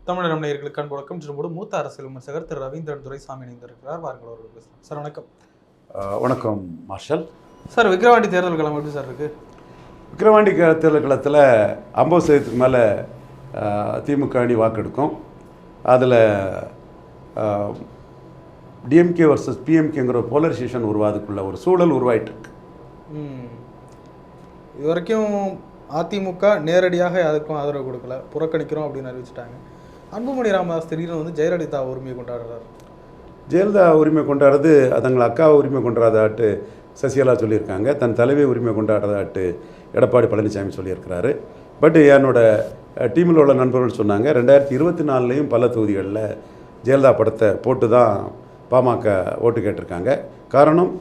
தமிழகம் நேயர்களுக்கு அன்பு வணக்கம். இன்று மூத்த அரசியல் விமர்சகர் திரு ரவீந்திரன் துரைசாமி இணைந்திருக்கிறார். வாருங்கள் அவர்கள் பேசலாம். சார் வணக்கம். வணக்கம் மார்ஷல். சார், விக்கிரவாண்டி தேர்தல் களம் எப்படி சார் இருக்குது? விக்கிரவாண்டி தேர்தல் களத்தில் 50% மேலே திமுக அணி வாக்கெடுக்கும். அதில் டிஎம்கே வர்சஸ் பிஎம்கேங்கிற போலரைசேஷன் உருவாதுக்குள்ள ஒரு சூழல் உருவாயிட்டு இருக்கு. இது வரைக்கும் அதிமுக நேரடியாக யாருக்கும் ஆதரவு கொடுக்கல, புறக்கணிக்கிறோம் அப்படின்னு அறிவிச்சிட்டாங்க. அன்புமணி ராமதாஸ் திடீர்னு ஜெயலலிதா உரிமை கொண்டாடுறாரு. ஜெயலலிதா உரிமை கொண்டாடுறது தங்கள் அக்காவை உரிமை கொண்டாடுறதாட்டு சசிகலா சொல்லியிருக்காங்க. தன் தலைவை உரிமை கொண்டாடுறதாட்டு எடப்பாடி பழனிசாமி சொல்லியிருக்கிறாரு. பட் என்னோட டீமில் உள்ள நண்பர்கள் சொன்னாங்க 2024 பல தொகுதிகளில் ஜெயலலிதா படத்தை போட்டு தான் பாமக ஓட்டு கேட்டிருக்காங்க. காரணம்,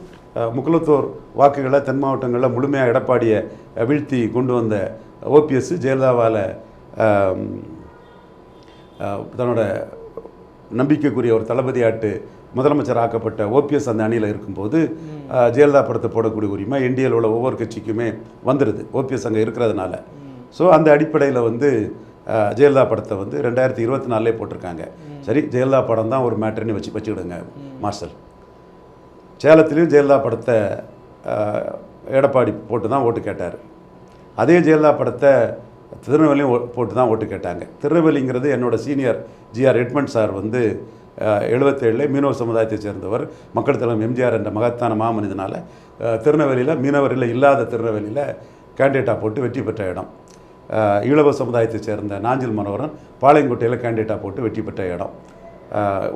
முக்குலத்தோர் வாக்குகளை தென் மாவட்டங்களில் முழுமையாக எடப்பாடியை வீழ்த்தி கொண்டு வந்த ஓபிஎஸ் ஜெயலலிதாவால் தன்னோட நம்பிக்கைக்குரிய ஒரு தளபதியாட்டு முதலமைச்சர் ஆக்கப்பட்ட ஓபிஎஸ் அந்த அணியில் இருக்கும்போது ஜெயலலிதா படத்தை போடக்கூடிய உரிமை என்டிஏல உள்ள ஒவ்வொரு கட்சிக்குமே வந்துடுது, ஓபிஎஸ் அங்கே இருக்கிறதுனால. ஸோ அந்த அடிப்படையில் ஜெயலலிதா படத்தை 2024 போட்டிருக்காங்க. சரி, ஜெயலலிதா படம் தான் ஒரு மேட்டர்னு வச்சுக்கிடுங்க மார்ஷல். சேலத்துலேயும் ஜெயலலிதா படத்தை எடப்பாடி போட்டு தான் ஓட்டு கேட்டார். அதே ஜெயலலிதா படத்தை திருநெல்வேலியும் போட்டு தான் ஓட்டு கேட்டாங்க. திருநெல்வேலிங்கிறது என்னோடய சீனியர் ஜிஆர் எட்மண்ட் சார் 77 மீனவ சமுதாயத்தை சேர்ந்தவர். மக்கள் தலைவர் எம்ஜிஆர் என்ற மகத்தான மாமனிதனால் திருநெல்வேலியில் மீனவரில் இல்லாத திருநெல்வேலியில் கேண்டிடேட்டாக போட்டு வெற்றி பெற்ற இடம். ஈழவ சமுதாயத்தை சேர்ந்த நாஞ்சில் மனோகரன் பாளையங்கோட்டையில் கேண்டிடேட்டாக போட்டு வெற்றி பெற்ற இடம்.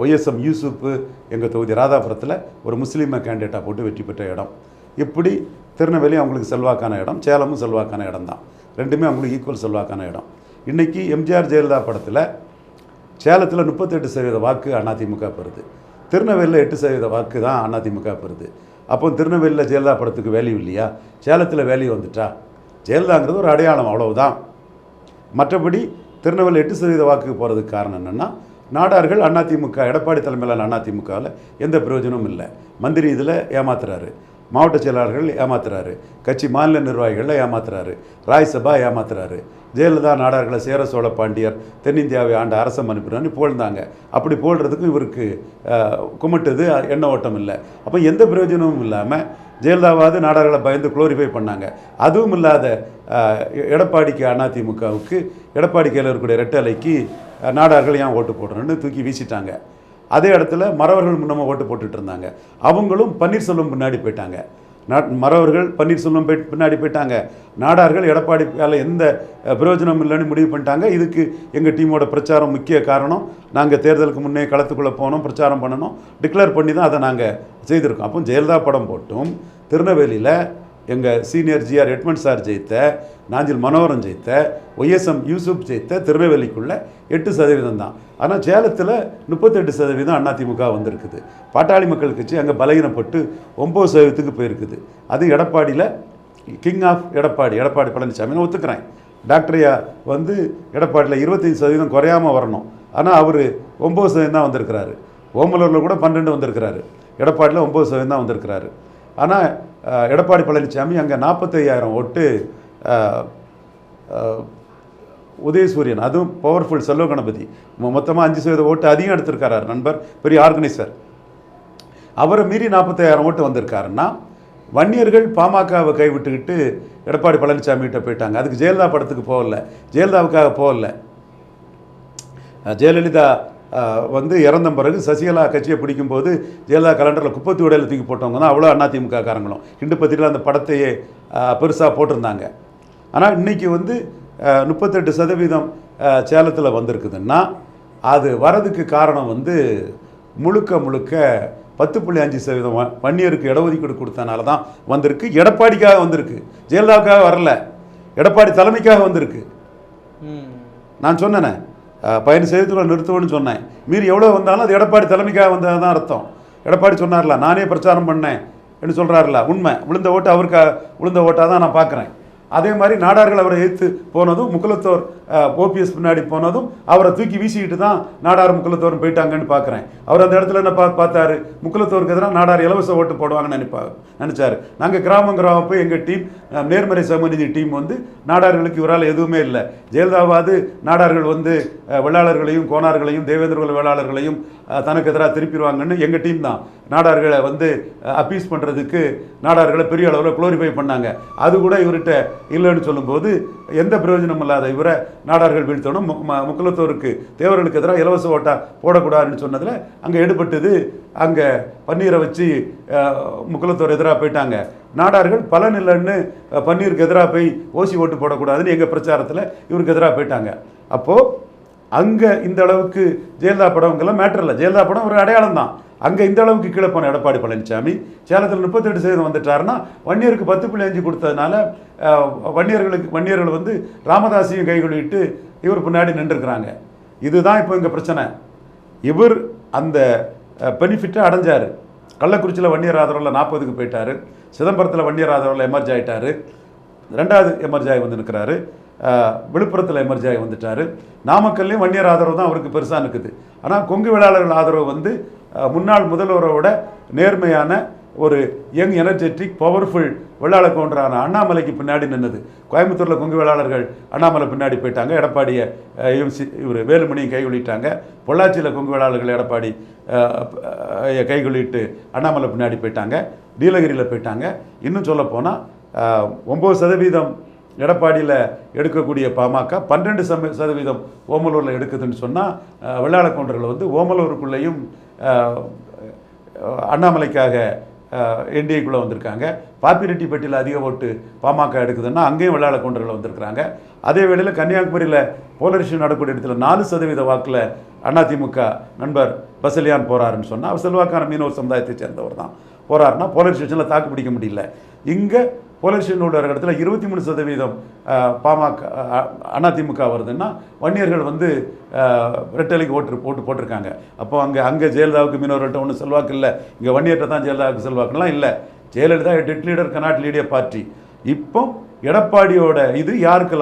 ஒய்எஸ்எம் யூசுப்பு எங்கள் தொகுதி ராதாபுரத்தில் ஒரு முஸ்லீமை கேண்டிடேட்டாக போட்டு வெற்றி பெற்ற இடம். இப்படி திருநெல்வேலி அவங்களுக்கு செல்வாக்கான இடம், சேலமும் செல்வாக்கான இடம் தான். ரெண்டுமே அவங்களுக்கு ஈக்குவல் செல்வாக்கான இடம். இன்றைக்கி எம்ஜிஆர் ஜெயலலிதா படத்தில் சேலத்தில் 38% வாக்கு அதிமுக பெறுது, திருநெல்வேலியில் 8% வாக்கு தான் அதிமுக பெறுது. அப்போ திருநெல்வேலியில் ஜெயலலிதா படத்துக்கு வேல்யூ இல்லையா? சேலத்தில் வேல்யூ வந்துட்டா? ஜெயலலிதாங்கிறது ஒரு அடையாளம், அவ்வளவுதான். மற்றபடி திருநெல்வேலி 8% வாக்குக்கு போகிறதுக்கு காரணம் என்னென்னா, நாடார்கள் அதிமுக எடப்பாடி தலைமையிலான அதிமுகவில் எந்த பிரயோஜனமும் இல்லை. மந்திரி இதில் ஏமாத்துறாரு, மாவட்ட செயலாளர்கள் ஏமாத்துறாரு, கட்சி மாநில நிர்வாகிகளில் ஏமாத்துறாரு, ராய்சபா ஏமாத்துறாரு. ஜெயலலிதா நாடார்களை சேர சோழ பாண்டியர் தென்னிந்தியாவை ஆண்ட அரச மனுப்பினு புகழ்ந்தாங்க. அப்படி புகழ்றதுக்கும் இவருக்கு கும்பிட்டது எண்ண ஓட்டம் இல்லை. அப்போ எந்த பிரயோஜனமும் இல்லாமல் ஜெயலலிதாவாவது நாடார்களை பயந்து குளோரிஃபை பண்ணாங்க. அதுவும் இல்லாத எடப்பாடிக்கு அதிமுகவுக்கு எடப்பாடி கையில் இருக்கக்கூடிய ரெட்டலைக்கு நாடார்கள் ஏன் ஓட்டு போடுறோன்னு தூக்கி வீசிட்டாங்க. அதே இடத்துல மறவர்கள் முன்னமாக ஓட்டு போட்டுட்டு இருந்தாங்க. அவங்களும் பன்னீர்செல்வம் பின்னாடி போயிட்டாங்க. மறவர்கள் பன்னீர்செல்வம் பின்னாடி போயிட்டாங்க. நாடார்கள் எடப்பாடி எந்த பிரயோஜனம் இல்லைன்னு முடிவு பண்ணிட்டாங்க. இதுக்கு எங்கள் டீமோட பிரச்சாரம் முக்கிய காரணம். நாங்கள் தேர்தலுக்கு முன்னே களத்துக்குள்ளே போனோம், பிரச்சாரம் பண்ணணும், டிக்ளேர் பண்ணி தான் அதை நாங்கள் செய்திருக்கோம். அப்போ ஜெயலலிதா படம் போட்டும் திருநெல்வேலியில் எங்கள் சீனியர் ஜிஆர் எட்மண்ட் சார் ஜெயித்த, நாஞ்சில் மனோகரன் ஜெயித்த, ஒய்எஸ்எம் யூசுப் ஜெயித்த திருநெல்வேலிக்குள்ளே 8% தான். ஆனால் சேலத்தில் 38% அதிமுக வந்திருக்குது. பாட்டாளி மக்கள் கட்சி அங்கே பலகீனப்பட்டு 9% போயிருக்குது. அது எடப்பாடியில் கிங் ஆஃப் எடப்பாடி பழனிசாமி நான் ஒத்துக்கிறேன். டாக்டரையா எடப்பாடியில் 25% குறையாமல் வரணும். ஆனால் அவர் 9% தான் வந்திருக்கிறாரு. ஓமலூரில் கூட 12 வந்திருக்கிறாரு. எடப்பாடியில் 9% தான் வந்திருக்கிறாரு. ஆனால் எடப்பாடி பழனிசாமி அங்கே 45,000 ஓட்டு உதயசூரியன், அதுவும் பவர்ஃபுல் செல்வ கணபதி மொத்தமாக 5% ஓட்டு அதிகம் எடுத்திருக்காரு. நண்பர் பெரிய ஆர்கனைசர், அவரை மீறி 45,000 ஓட்டு வந்திருக்காருன்னா வன்னியர்கள் பாமகவை கைவிட்டுக்கிட்டு எடப்பாடி பழனிசாமி கிட்ட போயிட்டாங்க. அதுக்கு ஜெயலலிதா படத்துக்கு போகல, ஜெயலலிதாவுக்காக போகல. ஜெயலலிதா இறந்த பிறகு சசிகலா கட்சியை பிடிக்கும்போது ஜெயலலிதா கலண்டரில் குப்பத்தி உடையில் தூக்கி போட்டவங்க தான் அவ்வளோ அதிமுக காரங்களும். இண்டு பத்திரிகையில் அந்த படத்தையே பெருசாக போட்டிருந்தாங்க. ஆனால் இன்றைக்கி 38% சேலத்தில் வந்திருக்குதுன்னா அது வரதுக்கு காரணம் முழுக்க 10.5% வன்னியருக்கு இடஒதுக்கீடு கொடுத்தனால தான் வந்திருக்கு. எடப்பாடிக்காக வந்திருக்கு, ஜெயலலிதாவுக்காக வரல, எடப்பாடி தலைமைக்காக வந்திருக்கு. நான் சொன்னேனே 15% நிறுத்துவோன்னு சொன்னேன். மீறி எவ்வளோ வந்தாலும் அது எடப்பாடி தலைமைக்காக வந்தது தான் அர்த்தம். எடப்பாடி சொன்னார்ல, நானே பிரச்சாரம் பண்ணேன் என்று சொல்கிறாருல, உண்மை. விழுந்த ஓட்டு அவருக்கு விழுந்த ஓட்டாக தான் நான் பார்க்குறேன். அதே மாதிரி நாடார்கள் அவரை எதிர்த்து போனதும், முக்குலத்தோர் ஓபிஎஸ் பின்னாடி போனதும் அவரை தூக்கி வீசிக்கிட்டு தான் நாடார் முக்குலத்தோரும் போயிட்டாங்கன்னு பார்க்குறேன். அவர் அந்த இடத்துல என்ன பார்த்தாரு, முக்குலத்தோருக்கு எதிராக நாடார் இலவச ஓட்டு போடுவாங்கன்னு நினைச்சாரு. நாங்கள் கிராமம் போய் எங்கள் டீம் நேர்மறை சமூகநீதி டீம் வந்து நாடார்களுக்கு இவரால் எதுவுமே இல்லை, ஜெயலலிதாவாது நாடார்கள் வந்து வெள்ளாளர்களையும் கோனார்களையும் தேவேந்திரகுல வேளாளர்களையும் தனக்கு எதிராக திருப்பிடுவாங்கன்னு எங்கள் டீம் தான் நாடார்களை வந்து அப்பீஸ் பண்ணுறதுக்கு நாடார்களை பெரிய அளவில் குளோரிஃபை பண்ணாங்க. அது கூட இவர்கிட்ட இல்லைன்னு சொல்லும்போது எந்த பிரயோஜனம் இல்லாத இவரை நாடார்கள் வீழ்த்தணும், முக்குலத்தோருக்கு தேவர்களுக்கு எதிராக இலவச ஓட்டா போடக்கூடாதுன்னு சொன்னதில் அங்கே எடுபட்டது. அங்கே பன்னீரை வச்சு முக்குலத்தோர் எதிராக போயிட்டாங்க. நாடார்கள் பலன் இல்லைன்னு பன்னீருக்கு எதிராக போய் ஓசி ஓட்டு போடக்கூடாதுன்னு எங்கள் பிரச்சாரத்தில் இவருக்கு எதிராக போயிட்டாங்க. அப்போது அங்கே இந்த அளவுக்கு ஜெயலலிதா படம்ங்கெல்லாம் மேட்டர் இல்லை, ஜெயலலிதா படம் ஒரு அடையாளம் தான். அங்கே இந்த அளவுக்கு கீழே போன எடப்பாடி பழனிசாமி சேலத்தில் 38% வந்துட்டாருன்னா வன்னியருக்கு 10.5 கொடுத்ததுனால வன்னியர்கள் வந்து ராமதாஸையும் கைகொள்ளிட்டு இவர் பின்னாடி நின்றுருக்கிறாங்க. இதுதான் இப்போ இங்கே பிரச்சனை. இவர் அந்த பெனிஃபிட்டை அடைஞ்சார். கள்ளக்குறிச்சியில் வன்னியர் ஆதரவில் 40க்கு போயிட்டார், சிதம்பரத்தில் வன்னியர் ஆதரவில் எமர்ஜ் ஆகிட்டார், 2வது எமர்ஜ் ஆகி வந்து நிற்கிறாரு, விழுப்புரத்தில் எமர்ஜ் ஆகி வந்துட்டார், நாமக்கல்லையும் வன்னியர் ஆதரவு தான் அவருக்கு பெருசாக இருக்குது. ஆனால் கொங்கு வேளாளர்கள் ஆதரவு வந்து முன்னாள் முதல்வரோட நேர்மையான ஒரு யங் எனர்ஜெட்டிக் பவர்ஃபுல் வெள்ளாள கவுண்டரான அண்ணாமலைக்கு பின்னாடி நின்னது. கோயம்புத்தூரில் கொங்கு வேளாளர்கள் அண்ணாமலை பின்னாடி போயிட்டாங்க, எடப்பாடியை இவர் வேலுமணியும் கைகொள்ளிட்டாங்க. பொள்ளாச்சியில் கொங்கு வேளாளர்கள் எடப்பாடி கைகொள்ளிட்டு அண்ணாமலை பின்னாடி போயிட்டாங்க, நீலகிரியில் போயிட்டாங்க. இன்னும் சொல்லப்போனால் 9% எடப்பாடியில் எடுக்கக்கூடிய பாமக 12% ஓமலூரில் எடுக்குதுன்னு சொன்னால் வெள்ளாள கவுண்டர்கள் வந்து ஓமலூருக்குள்ளேயும் அண்ணாமலைக்காக என்டிஏக்குள்ளே வந்திருக்காங்க. பாப்பிரெட்டிப்பட்டியில் அதிக ஓட்டு பாமக எடுக்குதுன்னா அங்கேயும் வெள்ளாள கவுண்டர்கள் வந்திருக்கிறாங்க. அதே வேளையில் கன்னியாகுமரியில் போலரைசேஷன் நடக்கூடிய இடத்துல 4% வாக்கில் அதிமுக நண்பர் பசலியான் போகிறாருன்னு சொன்னால் அவர் செல்வாக்கான மீனவர் சமுதாயத்தை சேர்ந்தவர் தான். போகிறாருன்னா போலரைசேஷனில் தாக்கு பிடிக்க முடியல. இங்கே போலரைசேஷன் உள்ள இடத்துல 23% பாமக அதிமுக வருதுன்னா வன்னியர்கள் வந்து ரெட்டலைக்கு ஓட்டு போட்டிருக்காங்க. அப்போ அங்கே ஜெயலலிதாவுக்கு மீனவர்கள்ட்ட ஒன்றும் செல்வாக்கு இல்லை, இங்கே வன்னியர்கிட்ட தான் ஜெயலலிதாவுக்கு செல்வாக்குலாம் இல்லை. Jayalalithaa dead leader cannot லீடிய party. இப்போ எடப்பாடியோட இது யாருக்கு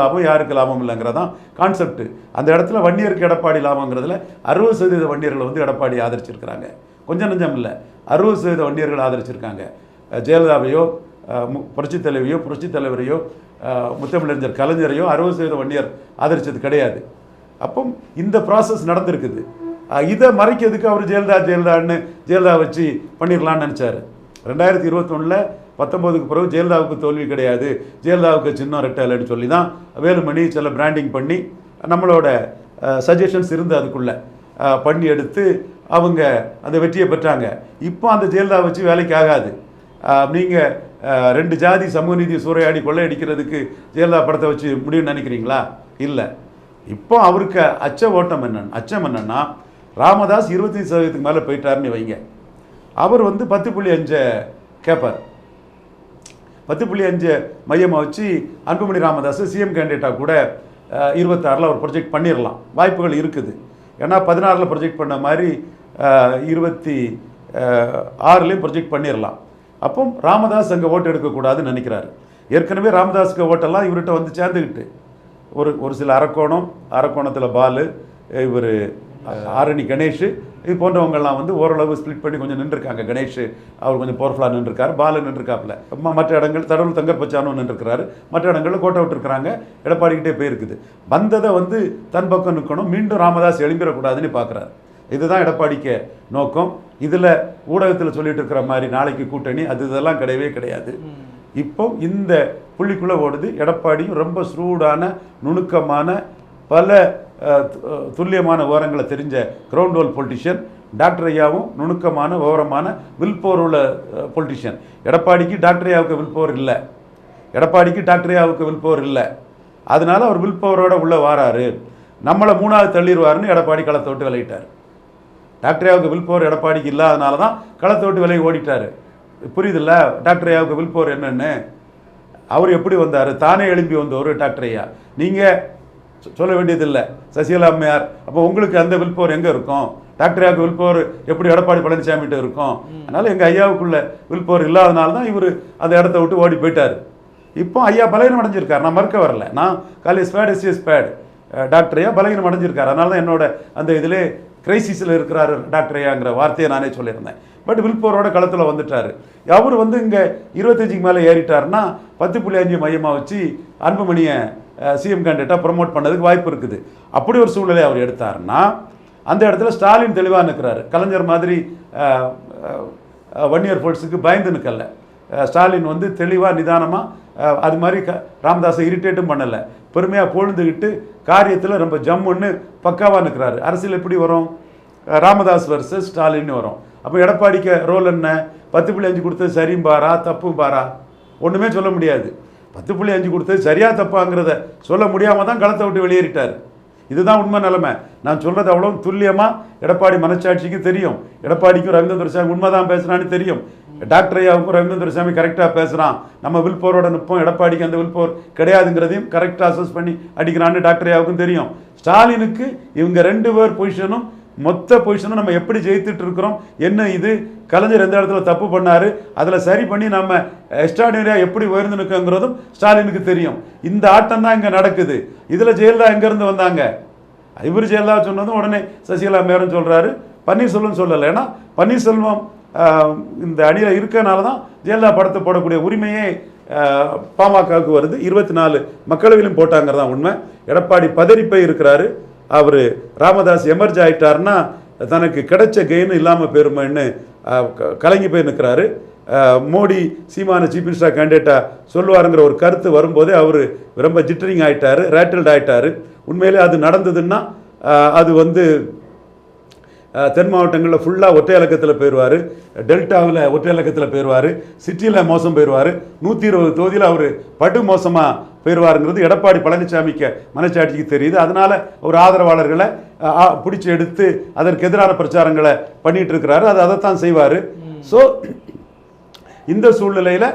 லாபம் இல்லைங்கிறதான் கான்செப்ட். அந்த இடத்துல வன்னியருக்கு எடப்பாடி லாபங்கிறதுல 60% வன்னியர்கள் வந்து எடப்பாடி ஆதரிச்சிருக்கிறாங்க. கொஞ்சம் நஞ்சம் இல்லை, 60% வன்னியர்கள் ஆதரிச்சிருக்காங்க. ஜெயலலிதாவையோ புரட்சித் தலைவரையோ முத்தமிழறிஞர் கலைஞரையோ 60% வன்னியர் ஆதரிச்சது கிடையாது. அப்போ இந்த ப்ராசஸ் நடந்திருக்குது. இதை மறைக்கிறதுக்கு அவர் ஜெயலலிதா வச்சு பண்ணிடலான்னு நினச்சார். 2021 19க்கு பிறகு ஜெயலலிதாவுக்கு தோல்வி கிடையாது, ஜெயலலிதாவுக்கு சின்னம் ரெட்டலைன்னு சொல்லி தான் வேலுமணி சில பிராண்டிங் பண்ணி நம்மளோட சஜஷன்ஸ் இருந்து அதுக்குள்ளே பண்ணி எடுத்து அவங்க அந்த வெற்றியை பெற்றாங்க. இப்போ அந்த ஜெயலலிதா வச்சு வேலைக்கு ஆகாது. நீங்கள் 2 ஜாதி சமூக நீதி சூறையாடி கொள்ளையடிக்கிறதுக்கு ஜெயலலிதா படத்தை வச்சு முடியும்னு நினைக்கிறீங்களா? இல்லை. இப்போ அவருக்கு அச்சம் என்னன்னா ராமதாஸ் 25% மேலே போயிட்டாருன்னு வைங்க, அவர் வந்து 10.5 கேட்பார். 10.5 மையமாக வச்சு அன்புமணி ராமதாஸ் சிஎம் கேண்டிடேட்டாக கூட 26ல் அவர் ப்ரொஜெக்ட் பண்ணிடலாம், வாய்ப்புகள் இருக்குது. ஏன்னா 16ல் ப்ரொஜெக்ட் பண்ண மாதிரி 26லையும் ப்ரொஜெக்ட் பண்ணிடலாம். அப்போ ராமதாஸ் அங்கே ஓட்டு எடுக்கக்கூடாதுன்னு நினைக்கிறாரு. ஏற்கனவே ராமதாஸுக்கு ஓட்டெல்லாம் இவர்கிட்ட வந்து சேர்ந்துக்கிட்டு ஒரு சில அரக்கோணத்தில் பாலு, இவர் ஆரணி கணேஷ், இது போன்றவங்கெல்லாம் வந்து ஓரளவு ஸ்ப்ளிட் பண்ணி கொஞ்சம் நின்றுருக்காங்க. கணேஷ் அவர் கொஞ்சம் பவர்ஃபுல்லாக நின்றுருக்காரு, பாலு நின்றுருக்காப்புல. மற்ற இடங்கள் தடவுள் தங்கர்பச்சானும் நின்றுருக்கிறாரு, மற்ற இடங்களில் கோட்டை விட்டுருக்குறாங்க. எடப்பாடிக்கிட்டே போயிருக்குது. வந்ததை வந்து தன் பக்கம் நிற்கணும், மீண்டும் ராமதாஸ் எழும்பிடக்கூடாதுன்னு பார்க்குறாரு. இதுதான் எடப்பாடிக்கு நோக்கம். இதில் ஊடகத்தில் சொல்லிட்டு இருக்கிற மாதிரி நாளைக்கு கூட்டணி இதெல்லாம் கிடையவே கிடையாது. இப்போ இந்த புள்ளிக்குள்ளே ஓடுது. எடப்பாடியும் ரொம்ப ஸ்ரூடான நுணுக்கமான பல துல்லியமான விவரங்களை தெரிஞ்ச கிரவுண்ட் ரோல் பொலிட்டிஷியன். டாக்டர் ஐயாவும் நுணுக்கமான விவரமான வில்போர் உள்ள பொலிட்டிஷியன். எடப்பாடிக்கு டாக்டர் ஐயாவுக்கு வில்போர் இல்லை. அதனால அவர் வில்போரோட உள்ளே வாராரு, நம்மளை 3வது தள்ளிடுவாருன்னு எடப்பாடி களத்தை விட்டு விளையிட்டார். டாக்டர் ஐயாவுக்கு வில்போர் எடப்பாடிக்கு இல்லாதனால தான் களத்தை விட்டு விலகி ஓடிட்டார். புரியுதில்ல டாக்டர் ஐயாவுக்கு வில்போர் என்னன்னு? அவர் எப்படி வந்தார்? தானே எழும்பி வந்தவர் டாக்டர் ஐயா. நீங்கள் சொல்ல வேண்டியதில்லை சசிகலா அம்மையார். அப்போ உங்களுக்கு அந்த வில்போர் எங்கே இருக்கும்? டாக்டர் ஐயாவுக்கு வில்போர் எப்படி எடப்பாடி பழனிசாமிகிட்ட இருக்கும்? அதனால் எங்கள் ஐயாவுக்குள்ள வில்போர் இல்லாதனால தான் இவர் அந்த இடத்த விட்டு ஓடி போயிட்டார். இப்போ ஐயா பலகீனம் அடைஞ்சிருக்காரு. நான் மறுக்க வரல, நான் கால் ஸ்பேட் எஸ் ஸ்பேட் டாக்டர் ஐயா பலகீனம் அடைஞ்சிருக்காரு. அதனால தான் என்னோட அந்த இதிலே கிரைசிஸில் இருக்கிறாரு டாக்டர் ஐயாங்கிற வார்த்தையை நானே சொல்லியிருந்தேன். பட் வில்போரோட களத்தில் வந்துட்டார். அவர் வந்து இங்கே 25க்கு மேலே ஏறிட்டாருன்னா 10.5 மையமாக வச்சு அன்புமணியை சிஎம் கேண்டிடேட்டாக ப்ரொமோட் பண்ணதுக்கு வாய்ப்பு இருக்குது. அப்படி ஒரு சூழ்நிலை அவர் எடுத்தாருன்னா அந்த இடத்துல ஸ்டாலின் தெளிவாக நிற்கிறாரு. கலைஞர் மாதிரி வன்னியர் ஃபோர்ஸுக்கு பயந்து நிற்கல. ஸ்டாலின் வந்து தெளிவாக நிதானமாக அது மாதிரி ராமதாஸை இரிட்டேட்டும் பண்ணலை, பெருமையாக பொழுந்துக்கிட்டு காரியத்தில் ரொம்ப ஜம்முன்னு பக்காவாக நிற்கிறாரு. அரசியல் எப்படி வரும்? ராமதாஸ் வர்சஸ் ஸ்டாலின்னு வரும். அப்போ எடப்பாடிக்கு ரோல் என்ன? 10.5 கொடுத்தது சரியும் பாரா தப்பும் பாரா? ஒன்றுமே சொல்ல முடியாது. 10.5 கொடுத்தது சரியா தப்பாங்கிறத சொல்ல முடியாமல் தான் களத்தை விட்டு வெளியேறிட்டார். இதுதான் உண்மை நிலைமை. நான் சொல்கிறது அவ்வளோ துல்லியமாக எடப்பாடி மனச்சாட்சிக்கு தெரியும். எடப்பாடிக்கும் ரவீந்திர துரைசாமி உண்மை தான் பேசுகிறான்னு தெரியும். டாக்டர் ஐயாவுக்கும் ரவீந்திர துரைசாமி கரெக்டாக பேசுகிறான், நம்ம வில்போரோட நிற்போம், எடப்பாடிக்கு அந்த வில்போர் கிடையாதுங்கிறதையும் கரெக்டாக அசஸ் பண்ணி அடிக்கிறான்னு டாக்டர் ஐயாவுக்கும் தெரியும். ஸ்டாலினுக்கு இவங்க 2 பேர் பொசிஷனும் மொத்த பொசிஷனும் நம்ம எப்படி ஜெயித்துட்டு இருக்கிறோம், என்ன இது கலைஞர் எந்த இடத்துல தப்பு பண்ணார், அதில் சரி பண்ணி நம்ம எக்ஸ்ட்ராடினரியாக எப்படி உயர்ந்து நிற்கிறோங்கிறதும் ஸ்டாலினுக்கு தெரியும். இந்த ஆட்டம் தான் இங்கே நடக்குது. இதில் ஜெயலலிதா எங்கேருந்து வந்தாங்க? இவர் ஜெயலலிதா சொன்னதும் உடனே சசிகலா மேரும் சொல்கிறாரு, பன்னீர்செல்வம் சொல்லலை. ஏன்னா பன்னீர்செல்வம் இந்த அணியில் இருக்கனால தான் ஜெயலலிதா படத்தை போடக்கூடிய உரிமையே பாமகவுக்கு வருது. 24 மக்களவையிலும் போட்டாங்கிறது தான் உண்மை. எடப்பாடி பதறிப்பை இருக்கிறாரு. அவர் ராமதாஸ் எமர்ஜ் ஆகிட்டார்னா தனக்கு கிடைச்ச கெயின் இல்லாமல் போயிருமேன்னு கலங்கி போய் நிற்கிறாரு. மோடி சீமான சீஃப் மினிஸ்டர் கேண்டிடேட்டாக சொல்லுவாருங்கிற ஒரு கருத்து வரும்போதே அவர் ரொம்ப ஜிட்டரிங் ஆகிட்டார், ரேட்டில்ட் ஆகிட்டார். உண்மையிலே அது நடந்ததுன்னா அது வந்து தென் மாவட்டங்களில் ஃபுல்லாக ஒற்றை இலக்கத்தில் போயிடுவார், டெல்டாவில் ஒற்றை இலக்கத்தில் போயிடுவார், சிட்டியில் மோசம் போயிடுவார், 120 தொகுதியில் அவர் படு மோசமாக போயிடுவாருங்கிறது எடப்பாடி பழனிசாமிக்கு மனச்சாட்சிக்கு தெரியுது. அதனால் ஒரு ஆதரவாளர்களை பிடிச்சி எடுத்து அதற்கு எதிரான பிரச்சாரங்களை பண்ணிகிட்டு இருக்கிறாரு. அதைத்தான் செய்வார். ஸோ இந்த சூழ்நிலையில்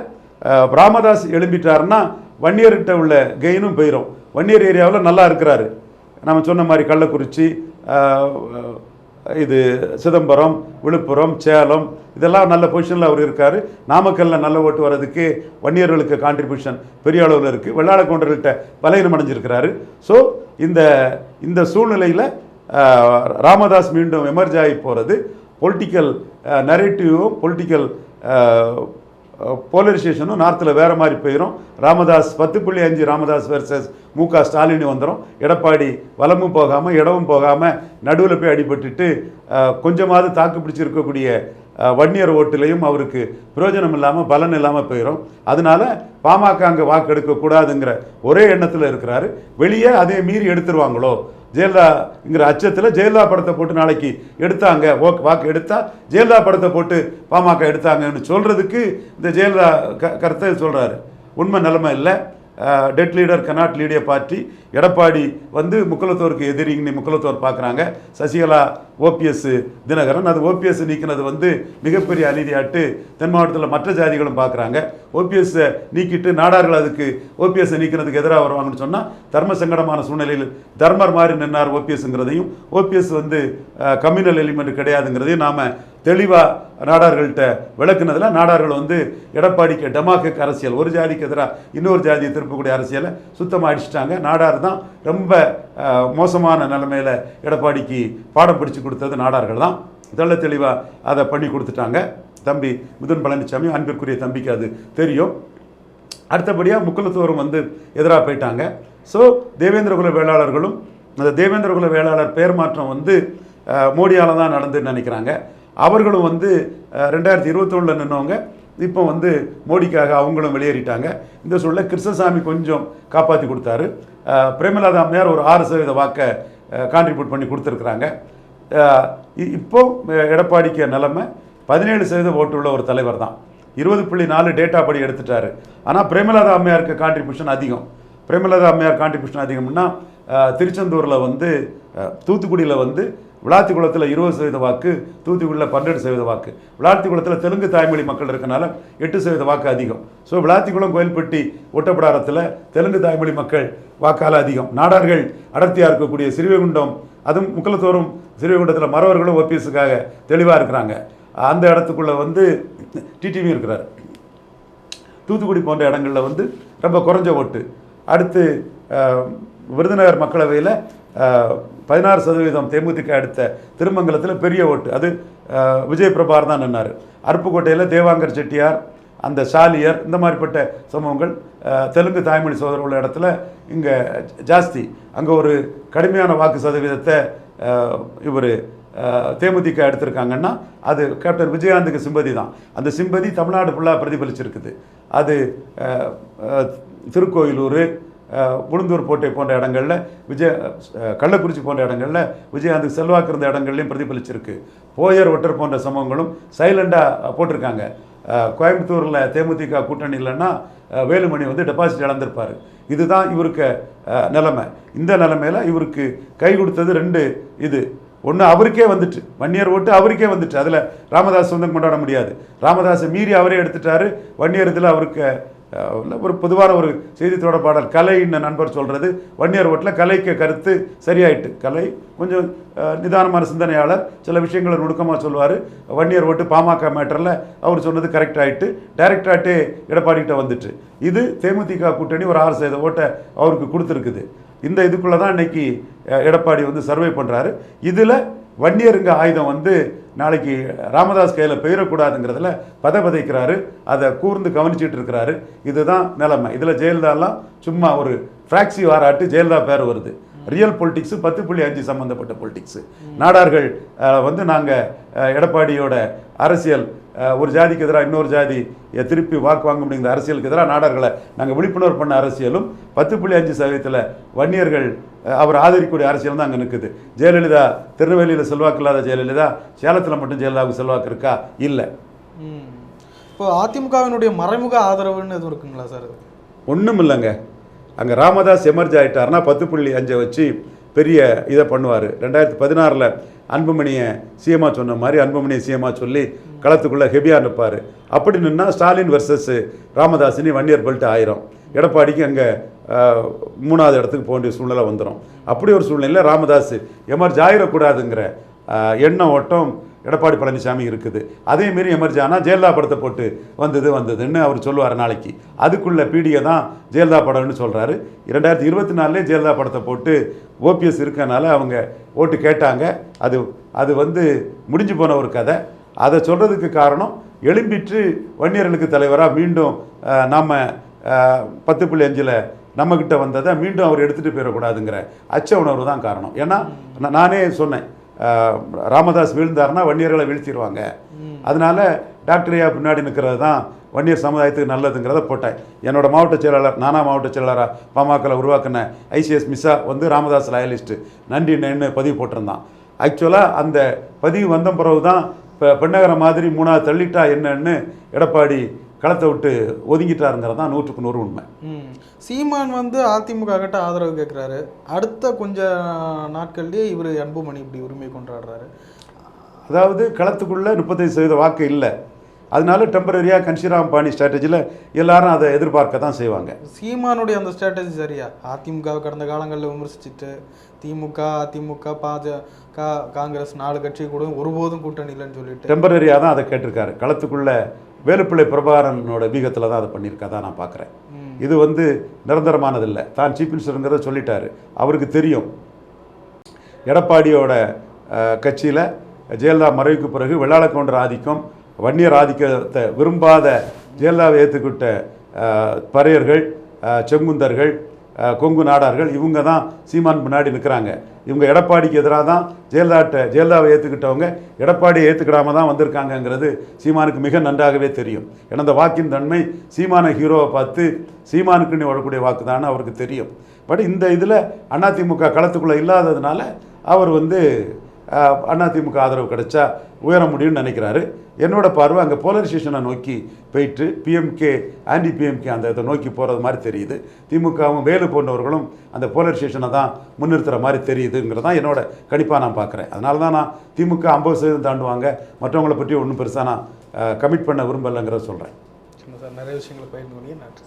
ராமதாஸ் எழும்பிட்டாருன்னா வன்னியர்கிட்ட உள்ள கெயினும் போயிடும். வன்னியர் ஏரியாவில் நல்லா இருக்கிறாரு. நம்ம சொன்ன மாதிரி கள்ளக்குறிச்சி, இது சிதம்பரம், விழுப்புரம், சேலம் இதெல்லாம் நல்ல பொசிஷனில் அவர் இருக்கார். நாமக்கல்லில் நல்ல ஓட்டு வர்றதுக்கு வன்னியர்களுக்கு கான்ட்ரிபியூஷன் பெரிய அளவில் இருக்குது. வெள்ளாள கவுண்டர்கள்ட்ட பலகீனம் அடைஞ்சிருக்கிறாரு. ஸோ இந்த சூழ்நிலையில் ராமதாஸ் மீண்டும் எமர்ஜ் ஆகி போகிறது பொலிட்டிக்கல் நரேட்டிவும் பொலிட்டிக்கல் போலரைசேஷனும் நார்த்தில் வேறு மாதிரி போயிடும். ராமதாஸ் 10.5 ராமதாஸ் வெர்சஸ் முக ஸ்டாலின் வந்துடும். எடப்பாடி வலமும் போகாமல் இடமும் போகாமல் நடுவில் போய் அடிபட்டுட்டு கொஞ்சமாவது தாக்கு பிடிச்சிருக்கக்கூடிய வன்னியர் ஓட்டுலையும் அவருக்கு பிரயோஜனம் இல்லாமல் பலன் இல்லாமல் போயிடும். அதனால பாமக அங்கே வாக்கு எடுக்கக்கூடாதுங்கிற ஒரே எண்ணத்தில் இருக்கிறாரு. வெளியே அதே மீறி எடுத்துருவாங்களோ ஜெயலலிதாங்கிற அச்சத்தில் ஜெயலலிதா படத்தை போட்டு நாளைக்கு எடுத்தாங்க, வாக்கு எடுத்தா ஜெயலலிதா படத்தை போட்டு பாமக எடுத்தாங்கன்னு சொல்கிறதுக்கு இந்த ஜெயலலிதா கருத்தை சொல்கிறாரு. உண்மை நிலைமை இல்லை. Dead leader cannot லீடிய party. Edappadi வந்து முக்குலத்தோருக்கு எதிரின்னு முக்குலத்தோர் பார்க்குறாங்க. சசிகலா ஓபிஎஸ் தினகரன், அது ஓபிஎஸ் நீக்கினது வந்து மிகப்பெரிய அநீதியாட்டு தென் மாவட்டத்தில் மற்ற ஜாதிகளும் பார்க்குறாங்க. ஓபிஎஸ்ஸை நீக்கிட்டு நாடார்கள் அதுக்கு ஓபிஎஸ்ஸை நீக்கினதுக்கு எதிராக வருவாங்கன்னு சொன்னால் தர்ம சங்கடமான சூழ்நிலையில் தர்மர் மாதிரி நின்னார் ஓபிஎஸ்ங்கிறதையும், ஓபிஎஸ் வந்து கம்யூனல் எலிமெண்ட் கிடையாதுங்கிறதையும் நாம் தெளிவாக நாடார்கள்ட்ட விளக்குனதில் நாடார்கள் வந்து எடப்பாடிக்கு டெமோக்ராட்டிக் அரசியல், ஒரு ஜாதிக்கு எதிராக இன்னொரு ஜாதியை திருப்பக்கூடிய அரசியலை சுத்தமாக அடிச்சிட்டாங்க. நாடார் தான் ரொம்ப மோசமான நிலைமையில் எடப்பாடிக்கு பாடம் பிடிச்சி கொடுத்தது நாடார்கள் தான். தெள்ள தெளிவாக அதை பண்ணி கொடுத்துட்டாங்க. தம்பி மிதுன் பழனிசாமி அன்பிற்குரிய தம்பிக்கு அது தெரியும். அடுத்தபடியாக முக்குலத்தோரும் வந்து எதிராக போயிட்டாங்க. ஸோ தேவேந்திரகுல வேளாளர்களும் அந்த தேவேந்திரகுல வேளாளர் பெயர் மாற்றம் வந்து மோடியால் தான் நடந்துன்னு நினைக்கிறாங்க. அவர்களும் வந்து 2021 நின்னவங்க இப்போ வந்து மோடிக்காக அவங்களும் வெளியேறிட்டாங்க. இந்த சூழல கிருஷ்ணசாமி கொஞ்சம் காப்பாற்றி கொடுத்தாரு. பிரேமலதா அம்மையார் ஒரு 6% வாக்கை கான்ட்ரிபியூட் பண்ணி கொடுத்துருக்குறாங்க. இப்போ எடப்பாடிக்கு நிலைமை 17% ஓட்டு உள்ள ஒரு தலைவர் தான். 20.4 டேட்டா படி எடுத்துட்டாரு. ஆனால் பிரேமலதா அம்மையாருக்கு கான்ட்ரிபியூஷன் அதிகம். பிரேமலதா அம்மையார் கான்ட்ரிபியூஷன் அதிகம்னா திருச்செந்தூரில் வந்து தூத்துக்குடியில் வந்து விளாத்திக்குளத்தில் 20% வாக்கு, தூத்துக்குடியில் 12% வாக்கு. விளாத்திக்குளத்தில் தெலுங்கு தாய்மொழி மக்கள் இருக்கனால 8% வாக்கு அதிகம். ஸோ விளாத்திக்குளம், கோயில்பட்டி, ஒட்டப்பிடாரத்தில் தெலுங்கு தாய்மொழி மக்கள் வாக்கால் அதிகம். நாடார்கள் அடர்த்தியாக இருக்கக்கூடிய சிறுவைகுண்டம், அதுவும் முக்குலத்தோறும் சிறுவைகுண்டத்தில் மறவர்களும் ஓபிஎஸ்ஸுக்காக தெளிவாக இருக்கிறாங்க. அந்த இடத்துக்குள்ளே வந்து டிடிவி இருக்கிறார். தூத்துக்குடி போன்ற இடங்களில் வந்து ரொம்ப குறைஞ்ச ஓட்டு. அடுத்து விருதுநகர் மக்களவையில் 16% தேமுதிக அடுத்த திருமங்கலத்தில் பெரிய ஓட்டு, அது விஜய் பிரபார் தான் நின்னார். அருப்புக்கோட்டையில் தேவாங்கர் செட்டியார், அந்த சாலியர், இந்த மாதிரிப்பட்ட சம்பவங்கள் தெலுங்கு தாய்மொழி சோதரர் உள்ள இடத்துல இங்கே ஜாஸ்தி. அங்கே ஒரு கடுமையான வாக்கு சதவீதத்தை இவர் தேமுதிக எடுத்திருக்காங்கன்னா அது கேப்டன் விஜயகாந்துக்கு சிம்பதி தான். அந்த சிம்பதி தமிழ்நாடு ஃபுல்லாக பிரதிபலிச்சிருக்குது. அது திருக்கோயிலூர், உளுந்தூர்பேட்டை போன்ற இடங்களில் கள்ளக்குறிச்சி போன்ற இடங்களில் விஜயகாந்துக்கு செல்வாக்கு இருந்த இடங்கள்லையும் பிரதிபலிச்சிருக்கு. போயர் ஒட்டர் போன்ற சம்பவங்களும் சைலண்டாக போட்டிருக்காங்க. கோயம்புத்தூரில் தேமுதிக கூட்டணி இல்லைன்னா வேலுமணி வந்து டெபாசிட் இழந்திருப்பார். இதுதான் இவருக்கு நிலைமை. இந்த நிலைமையில் இவருக்கு கை கொடுத்தது 2 இது. ஒன்று அவருக்கே வந்துட்டு, வன்னியர் ஓட்டு அவருக்கே வந்துட்டு. அதில் ராமதாஸ் வந்து கொண்டாட முடியாது. ராமதாஸை மீறி அவரே எடுத்துட்டாரு. வன்னியர் இதில் அவருக்கு ஒரு பொதுவான ஒரு செய்தி தொடர்பாளர் கலைன்னு நண்பர் சொல்கிறது, வன்னியர் ஓட்டில் கலைக்கு கருத்து சரியாயிட்டு. கலை கொஞ்சம் நிதானமான சிந்தனையாளர், சில விஷயங்களை நுணுக்கமாக சொல்லுவார். வன்னியர் ஓட்டு பாமக மேட்டரில் அவர் சொன்னது கரெக்ட் ஆகிட்டு டைரக்டாகட்டே எடப்பாடிகிட்ட வந்துட்டு. இது தேமுதிக கூட்டணி ஒரு 6% ஓட்டை அவருக்கு கொடுத்துருக்குது. இந்த இதுக்குள்ளே தான் இன்னைக்கு எடப்பாடி வந்து சர்வே பண்ணுறாரு. இதில் வன்னியருங்க ஆயுதம் வந்து நாளைக்கு ராமதாஸ் கையில் பெயரக்கூடாதுங்கிறதுல பதைக்கிறாரு. அதை கூர்ந்து கவனிச்சிட்டு இருக்கிறாரு. இதுதான் நிலைமை. இதில் ஜெயலலிதாலாம் சும்மா ஒரு ஃப்ராக்சி வாராட்டு ஜெயலலிதா பேர் வருது. ரியல் பொலிட்டிக்ஸு 10.5 சம்மந்தப்பட்ட பொலிட்டிக்ஸு. நாடார்கள் வந்து நாங்கள் எடப்பாடியோட அரசியல் ஒரு ஜாதிக்கு எதிராக இன்னொரு ஜாதி திருப்பி வாக்கு வாங்க முடியுங்கிற அரசியலுக்கு எதிராக நாடார்களை நாங்கள் விழிப்புணர்வு பண்ண அரசியலும் 10.5% வன்னியர்கள் அவர் ஆதரிக்கக்கூடிய அரசியல் தான் அங்கே நிற்குது. ஜெயலலிதா திருநெல்வேலியில் செல்வாக்கு இல்லாத ஜெயலலிதா சேலத்தில் மட்டும் ஜெயலலிதாவுக்கு செல்வாக்கு இருக்கா? இல்லை. இப்போ அதிமுகவினுடைய மறைமுக ஆதரவுன்னு எதுவும் இருக்குங்களா சார்? ஒன்றும் இல்லைங்க. அங்கே ராமதாஸ் எமர்ஜ் ஆகிட்டார்னா 10.5 வச்சு பெரிய இதை பண்ணுவார். 2016 அன்புமணியை சிஎம்மா சொன்ன மாதிரி அன்புமணியை சிஎம்மா சொல்லி களத்துக்குள்ளே ஹெவியாக நிற்பார். அப்படி நின்னா ஸ்டாலின் வர்சஸ் ராமதாஸினி வன்னியர் பெல்ட் ஆயிரும். எடப்பாடிக்கு அங்கே 3வது இடத்துக்கு போக வேண்டிய சூழ்நிலை வந்துடும். அப்படி ஒரு சூழ்நிலையில் ராமதாஸ் எமர்ஜ் ஆகிடக்கூடாதுங்கிற எண்ணம் ஓட்டம் எடப்பாடி பழனிசாமி இருக்குது. அதேமாரி எமர்ஜ் ஆனால் ஜெயலலிதா படத்தை போட்டு வந்ததுன்னு அவர் சொல்லுவார் நாளைக்கு. அதுக்குள்ள பீடியை தான் ஜெயலலிதா படம்னு சொல்கிறாரு. 2024 ஜெயலலிதா படத்தை போட்டு ஓபிஎஸ் இருக்கனால அவங்க ஓட்டு கேட்டாங்க. அது வந்து முடிஞ்சு போன ஒரு கதை. அதை சொல்கிறதுக்கு காரணம் எழும்பிற்று வன்னியர்களுக்கு தலைவராக மீண்டும் நாம் 10.5 நம்மக்கிட்ட வந்ததை மீண்டும் அவர் எடுத்துகிட்டு போயிடக்கூடாதுங்கிற அச்ச உணர்வு தான் காரணம். ஏன்னா நானே சொன்னேன், ராமதாஸ் வீழ்ந்தார்னா வன்னியர்களை வீழ்த்திடுவாங்க. அதனால டாக்டர் ஐயா பின்னாடி நிற்கிறது தான் வன்னியர் சமுதாயத்துக்கு நல்லதுங்கிறத போட்டேன். என்னோட மாவட்ட செயலாளர், நானா மாவட்ட செயலாளராக பாமகவில் உருவாக்கின ஐசிஎஸ் மிஸ்ஸா வந்து ராமதாஸ் லயலிஸ்ட்டு நன்றின்னு பதிவு போட்டிருந்தான். ஆக்சுவலாக அந்த பதிவு வந்த பிறகு தான் இப்போ பெண்ணகர மாதிரி 3வது தள்ளிட்டா என்னன்னு எடப்பாடி களத்தை விட்டு ஒதுங்கிட்டாருங்கிறது தான் 100% உண்மை. சீமான் வந்து அதிமுக கிட்ட ஆதரவு கேட்குறாரு. அடுத்த கொஞ்ச நாட்கள்லேயே இவர் அன்புமணி இப்படி உரிமை கொண்டாடுறாரு. அதாவது களத்துக்குள்ளே 35% வாக்கு இல்லை. அதனால டெம்பரரியாக கன்ஷிராம் பாணி ஸ்ட்ராட்டஜியில் எல்லாரும் அதை எதிர்பார்க்க தான் செய்வாங்க. சீமானுடைய அந்த ஸ்ட்ராட்டஜி சரியா? அதிமுக கடந்த காலங்களில் விமர்சிச்சுட்டு திமுக, அதிமுக, பாஜக, காங்கிரஸ் 4 கட்சி கூட ஒருபோதும் கூட்டணி இல்லைன்னு சொல்லிட்டு டெம்பரரியாக தான் அதை கேட்டிருக்காரு. களத்துக்குள்ளே வேலுப்பிள்ளை பிரபாகரனோட பீகத்தில் தான் அதை பண்ணியிருக்கா நான் பார்க்குறேன். இது வந்து நிரந்தரமானதில்லை. தான் சீஃப் மினிஸ்டருங்கிறத சொல்லிட்டாரு. அவருக்கு தெரியும் எடப்பாடியோட கட்சியில் ஜெயலலிதா மறைவுக்கு பிறகு வெள்ளாள கவுண்டர் ஆதிக்கம், வன்னியர் ஆதிக்கத்தை விரும்பாத ஜெயலலிதாவை ஏற்றுக்கிட்ட பறையர்கள், செங்குந்தர்கள், கொங்கு நாடார்கள் இவங்க தான் சீமான் முன்னாடி நிற்கிறாங்க. இவங்க எடப்பாடிக்கு எதிராக தான் ஜெயலலிதாவை ஏற்றுக்கிட்டவங்க எடப்பாடியை ஏற்றுக்கிடாமல் தான் வந்திருக்காங்கங்கிறது சீமானுக்கு மிக நன்றாகவே தெரியும். ஏன்னா அந்த வாக்கின் தன்மை சீமான ஹீரோவை பார்த்து சீமானுக்குன்னு வரக்கூடிய வாக்கு தானே அவருக்கு தெரியும். பட் இந்த இதில் அதிமுக களத்துக்குள்ளே இல்லாததுனால அவர் வந்து அதிமுக ஆதரவு கிடைச்சா உயர முடியும்னு நினைக்கிறாரு. என்னோட பார்வை அங்கே போலரைசேஷனை நோக்கி போயிட்டு பிஎம்கே ஆன்டி பிஎம்கே அந்த இதை நோக்கி போகிறது மாதிரி தெரியுது. திமுகவும் வேலு போன்றவர்களும் அந்த போலரைசேஷனை தான் முன்னிறுத்துகிற மாதிரி தெரியுதுங்கிறதான் என்னோட கணிப்பாக நான் பார்க்குறேன். அதனால தான் நான் திமுக 50% தாண்டுவாங்க, மற்றவங்களை பற்றி ஒன்றும் பெருசாக நான் கமிட் பண்ண விரும்பலைங்கிறத சொல்கிறேன். சார் நிறைய விஷயங்களை பயிர்ந்து நன்றி.